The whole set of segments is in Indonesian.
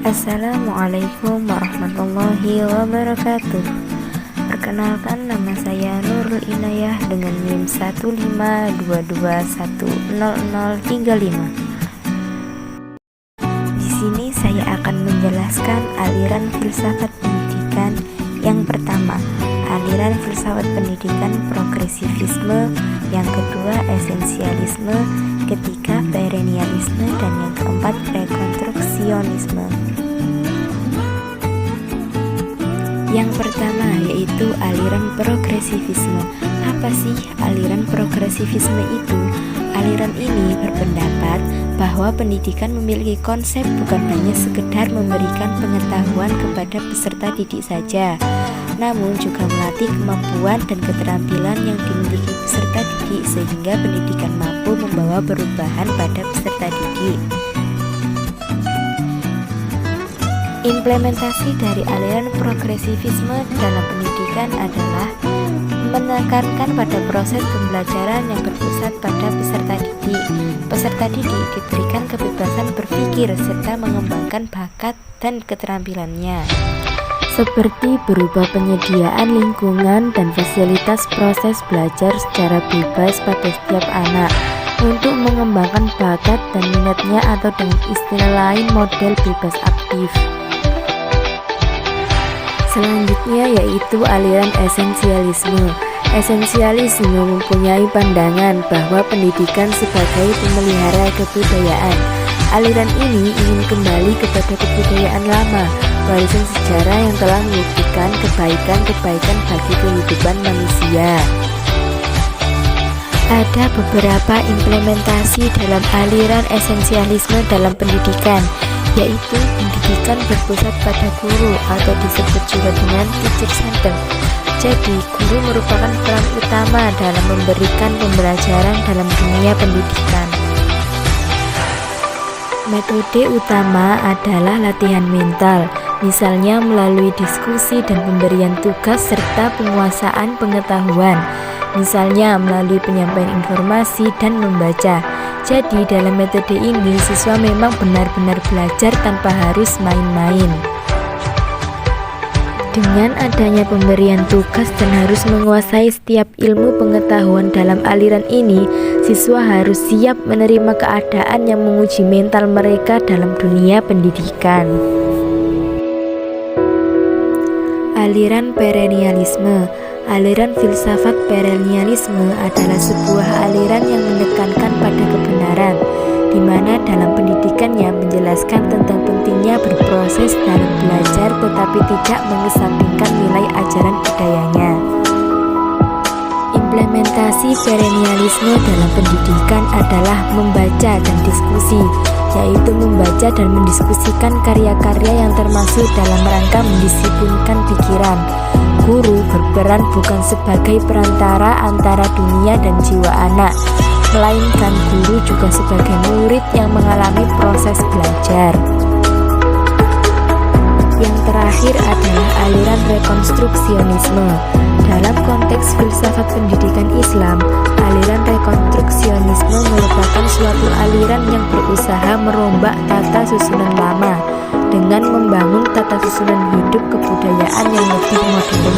Assalamualaikum warahmatullahi wabarakatuh. Perkenalkan, nama saya Nurul Inayah dengan NIM 152210035. Di sini saya akan menjelaskan aliran filsafat pendidikan. Yang pertama, aliran filsafat pendidikan progresivisme, yang kedua esensialisme, ketiga perennialisme, dan yang keempat rekonstruksionisme. Yang pertama yaitu aliran progresivisme. Apa sih aliran progresivisme itu? Aliran ini berpendapat bahwa pendidikan memiliki konsep bukan hanya sekedar memberikan pengetahuan kepada peserta didik saja, namun juga melatih kemampuan dan keterampilan yang dimiliki peserta didik sehingga pendidikan mampu membawa perubahan pada peserta didik. Implementasi dari aliran progresivisme dalam pendidikan adalah menekankan pada proses pembelajaran yang berpusat pada peserta didik. Peserta didik diberikan kebebasan berpikir serta mengembangkan bakat dan keterampilannya, seperti berupa penyediaan lingkungan dan fasilitas proses belajar secara bebas pada setiap anak untuk mengembangkan bakat dan minatnya, atau dengan istilah lain model bebas aktif. Selanjutnya yaitu aliran esensialisme. Esensialisme mempunyai pandangan bahwa pendidikan sebagai pemelihara kebudayaan. Aliran ini ingin kembali kepada kebudayaan lama, warisan sejarah yang telah membuktikan kebaikan-kebaikan bagi kehidupan manusia. Ada beberapa implementasi dalam aliran esensialisme dalam pendidikan, yaitu pendidikan berpusat pada guru atau disebut juga dengan teacher center. Jadi, guru merupakan peran utama dalam memberikan pembelajaran dalam dunia pendidikan. Metode utama adalah latihan mental, misalnya melalui diskusi dan pemberian tugas serta penguasaan pengetahuan, misalnya melalui penyampaian informasi dan membaca. Jadi dalam metode ini siswa memang benar-benar belajar tanpa harus main-main. Dengan adanya pemberian tugas dan harus menguasai setiap ilmu pengetahuan dalam aliran ini, siswa harus siap menerima keadaan yang menguji mental mereka dalam dunia pendidikan. Aliran perennialisme. Aliran filsafat perennialisme adalah sebuah aliran yang menekankan pada kebenaran, di mana dalam pendidikannya menjelaskan tentang pentingnya berproses dalam belajar tetapi tidak mengesampingkan nilai ajaran budayanya. Implementasi perennialisme dalam pendidikan adalah membaca dan diskusi, yaitu membaca dan mendiskusikan karya-karya yang termasuk dalam rangka mendisiplinkan pikiran. Guru berperan bukan sebagai perantara antara dunia dan jiwa anak, melainkan guru juga sebagai murid yang mengalami proses belajar. Yang terakhir adalah aliran rekonstruksionisme. Dalam konteks filsafat pendidikan Islam, aliran rekonstruksionisme merupakan suatu aliran yang berusaha merombak tata susunan lama dengan membangun tata susunan hidup kebudayaan yang lebih modern.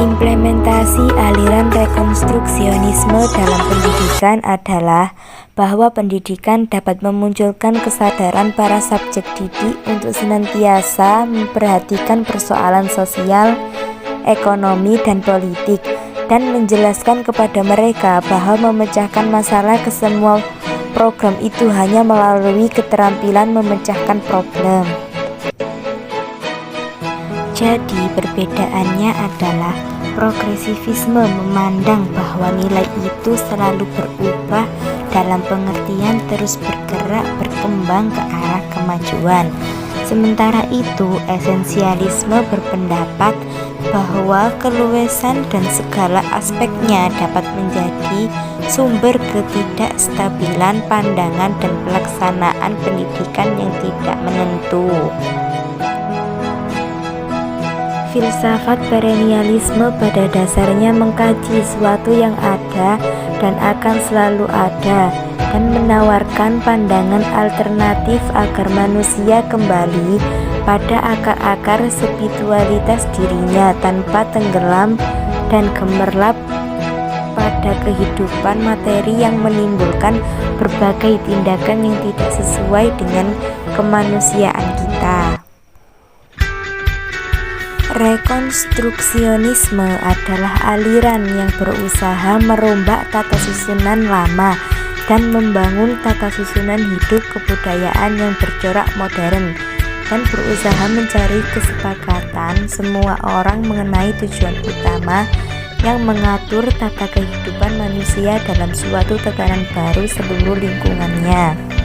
Implementasi aliran rekonstruksionisme dalam pendidikan adalah bahwa pendidikan dapat memunculkan kesadaran para subjek didik untuk senantiasa memperhatikan persoalan sosial, ekonomi, dan politik, dan menjelaskan kepada mereka bahwa memecahkan masalah ke semua program itu hanya melalui keterampilan memecahkan problem. Jadi perbedaannya adalah progresivisme memandang bahwa nilai itu selalu berubah dalam pengertian terus bergerak berkembang ke arah kemajuan. Sementara itu esensialisme berpendapat bahwa keluasan dan segala aspeknya dapat menjadi sumber ketidakstabilan pandangan dan pelaksanaan pendidikan yang tidak menentu. Filsafat perennialisme pada dasarnya mengkaji sesuatu yang ada dan akan selalu ada, dan menawarkan pandangan alternatif agar manusia kembali pada akar-akar spiritualitas dirinya tanpa tenggelam dan gemerlap pada kehidupan materi yang menimbulkan berbagai tindakan yang tidak sesuai dengan kemanusiaan kita. Rekonstruksionisme adalah aliran yang berusaha merombak tata susunan lama dan membangun tata susunan hidup kebudayaan yang bercorak modern, dan berusaha mencari kesepakatan semua orang mengenai tujuan utama yang mengatur tata kehidupan manusia dalam suatu tatanan baru seluruh lingkungannya.